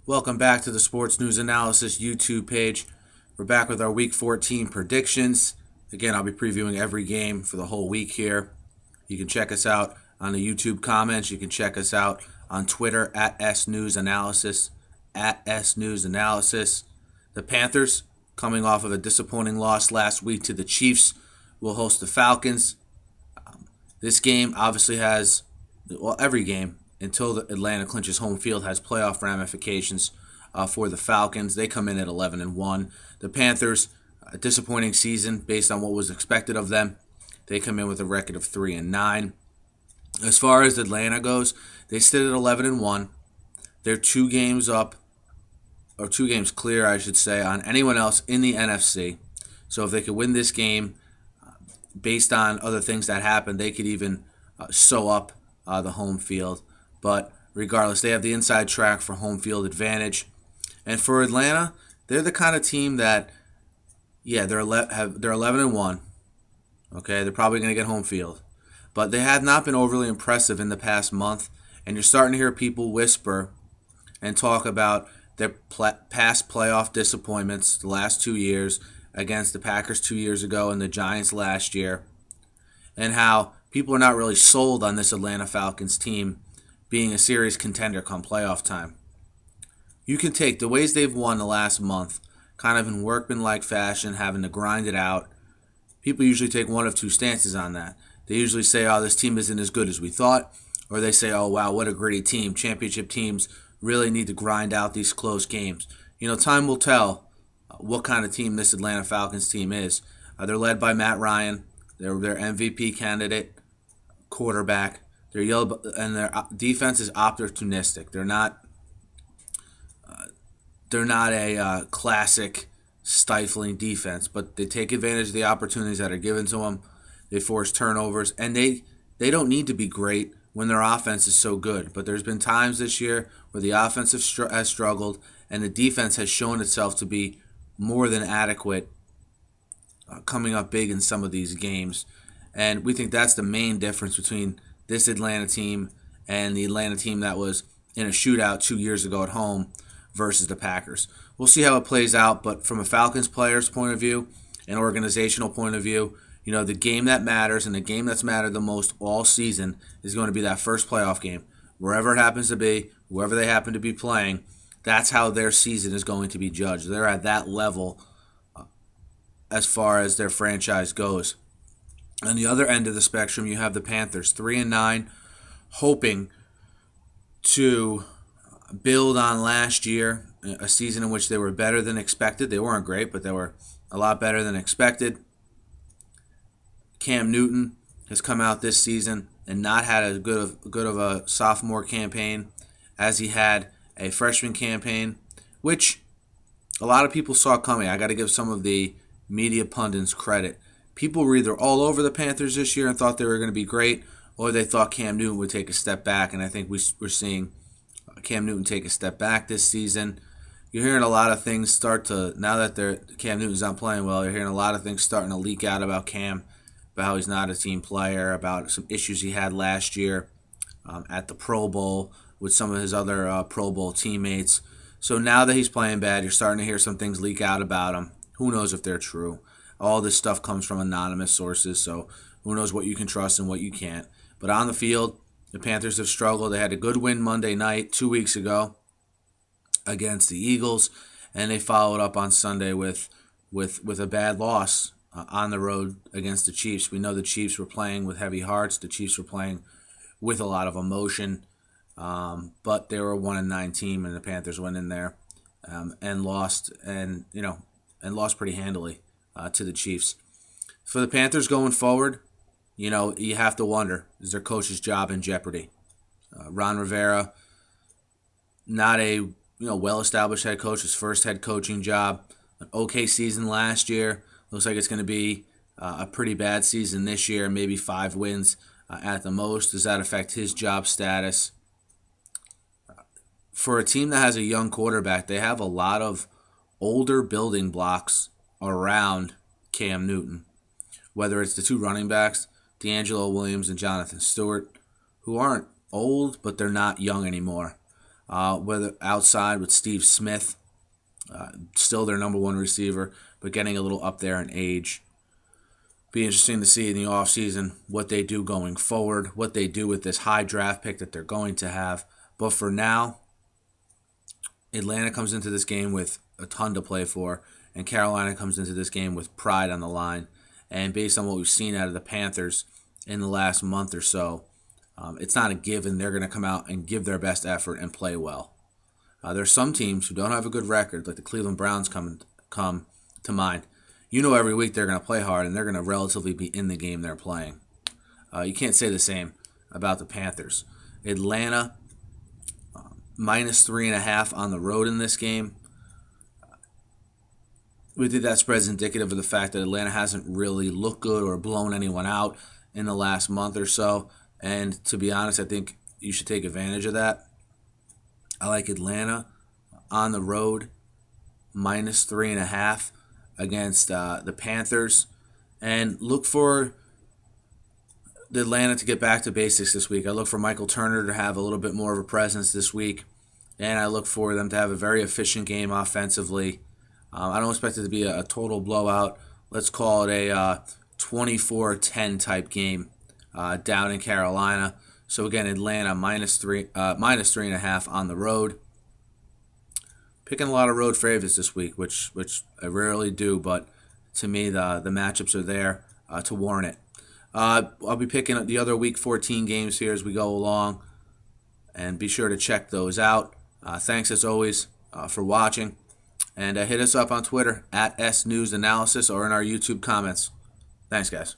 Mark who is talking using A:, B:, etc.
A: Welcome back to the Sports News Analysis YouTube page. We're back with our Week 14 predictions. Again, I'll be previewing every game for the whole week here. You can check us out on the YouTube comments. You can check us out on Twitter at SNewsAnalysis, at SNewsAnalysis. The Panthers, coming off of a disappointing loss last week to the Chiefs, will host the Falcons. This game obviously has, every game until the Atlanta clinches home field has playoff ramifications for the Falcons. They come in at 11-1. The Panthers, a disappointing season based on what was expected of them. They come in with a record of 3-9. As far as Atlanta goes, they sit at 11-1. They're 2 games up, or 2 games clear, I should say, on anyone else in the NFC. So if they could win this game, based on other things that happened, they could even sew up the home field. But regardless, they have the inside track for home field advantage. And for Atlanta, they're the kind of team that, they're 11-1. Okay, they're probably going to get home field. But they have not been overly impressive in the past month. And you're starting to hear people whisper and talk about their past playoff disappointments the last 2 years against the Packers 2 years ago and the Giants last year. And how people are not really sold on this Atlanta Falcons team being a serious contender come playoff time. You can take the ways they've won the last month, kind of in workmanlike fashion, having to grind it out. People usually take one of 2 stances on that. They usually say, oh, this team isn't as good as we thought. Or they say, oh, wow, what a gritty team. Championship teams really need to grind out these close games. Time will tell what kind of team this Atlanta Falcons team is. They're led by Matt Ryan. They're their MVP candidate, quarterback. And their defense is opportunistic. They're not a classic stifling defense, but they take advantage of the opportunities that are given to them. They force turnovers, and they don't need to be great when their offense is so good. But there's been times this year where the offense has struggled, and the defense has shown itself to be more than adequate, coming up big in some of these games. And we think that's the main difference between this Atlanta team and the Atlanta team that was in a shootout 2 years ago at home versus the Packers. We'll see how it plays out, but from a Falcons player's point of view, an organizational point of view, the game that matters and the game that's mattered the most all season is going to be that first playoff game. Wherever it happens to be, whoever they happen to be playing, that's how their season is going to be judged. They're at that level as far as their franchise goes. On the other end of the spectrum, you have the Panthers, 3-9, hoping to build on last year, a season in which they were better than expected. They weren't great, but they were a lot better than expected. Cam Newton has come out this season and not had as good of a sophomore campaign as he had a freshman campaign, which a lot of people saw coming. I got to give some of the media pundits credit. People were either all over the Panthers this year and thought they were going to be great, or they thought Cam Newton would take a step back, and I think we're seeing Cam Newton take a step back this season. You're hearing a lot of things now that Cam Newton's not playing well, you're hearing a lot of things starting to leak out about Cam, about how he's not a team player, about some issues he had last year at the Pro Bowl with some of his other Pro Bowl teammates. So now that he's playing bad, you're starting to hear some things leak out about him. Who knows if they're true? All this stuff comes from anonymous sources, so who knows what you can trust and what you can't. But on the field, the Panthers have struggled. They had a good win Monday night 2 weeks ago against the Eagles, and they followed up on Sunday with a bad loss on the road against the Chiefs. We know the Chiefs were playing with heavy hearts. The Chiefs were playing with a lot of emotion, but they were a 1-9 team, and the Panthers went in there and lost, and lost pretty handily to the Chiefs. For the Panthers going forward, you have to wonder, is their coach's job in jeopardy? Ron Rivera, not a well-established head coach, his first head coaching job, an okay season last year. Looks like it's going to be a pretty bad season this year, maybe 5 wins at the most. Does that affect his job status? For a team that has a young quarterback, they have a lot of older building blocks around Cam Newton, whether it's the 2 running backs, D'Angelo Williams and Jonathan Stewart, who aren't old, but they're not young anymore. whether outside with Steve Smith, still their number one receiver, but getting a little up there in age. Be interesting to see in the offseason what they do going forward, what they do with this high draft pick that they're going to have. But for now, Atlanta comes into this game with a ton to play for, and Carolina comes into this game with pride on the line. And based on what we've seen out of the Panthers in the last month or so, it's not a given they're going to come out and give their best effort and play well. There's some teams who don't have a good record, like the Cleveland Browns come to mind. You know every week they're going to play hard, and they're going to relatively be in the game they're playing. You can't say the same about the Panthers. Atlanta, minus 3.5 on the road in this game. We think that spread's indicative of the fact that Atlanta hasn't really looked good or blown anyone out in the last month or so. And to be honest, I think you should take advantage of that. I like Atlanta on the road, minus 3.5 against the Panthers. And look for the Atlanta to get back to basics this week. I look for Michael Turner to have a little bit more of a presence this week. And I look for them to have a very efficient game offensively. I don't expect it to be a total blowout. Let's call it a 24-10 type game down in Carolina. So again, Atlanta minus 3.5 on the road. Picking a lot of road favorites this week, which I rarely do, but to me the matchups are there to warrant it. I'll be picking up the other Week 14 games here as we go along, and be sure to check those out. Thanks as always for watching, and hit us up on Twitter at SNewsAnalysis or in our YouTube comments. Thanks, guys.